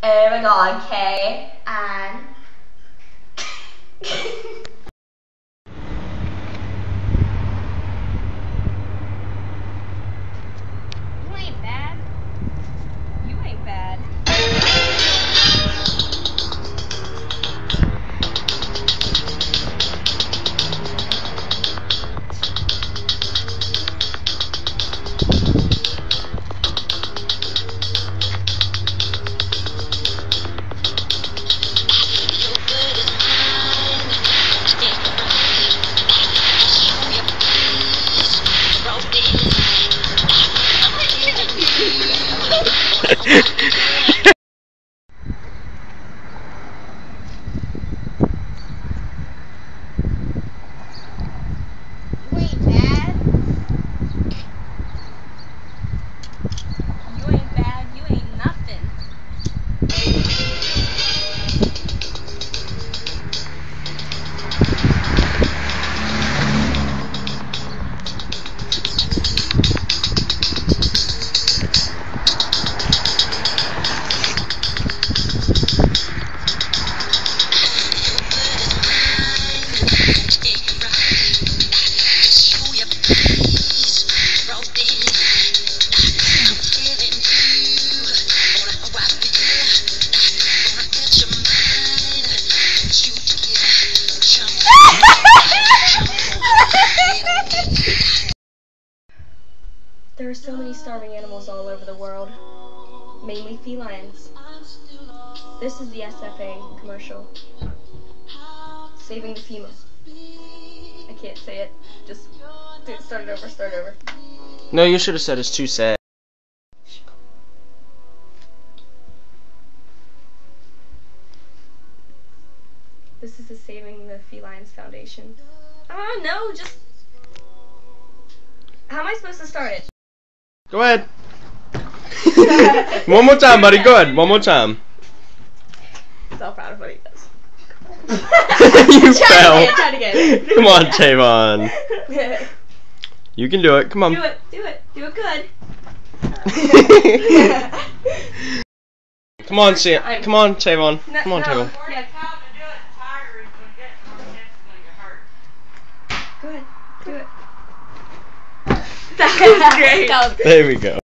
Oh my god, Kay. And... You ain't bad. You ain't bad. You ain't bad. You ain't bad. You ain't nothing. There are so many starving animals all over the world, mainly felines. This is the SFA commercial. Saving the female. I can't say it. Just start it over. No, you should have said it's too sad. This is the Saving the Felines Foundation. Oh no, just... How am I supposed to start it? Go ahead. One more time, buddy. Go ahead. One more time. So proud of what he does. You fell. Try it again. Come on, Tavon. You can do it. Come on. Do it good. Come on, Sam. Come on, Tavon. Come on, Tavon. Yeah. Good. Do it. That was great. There we go.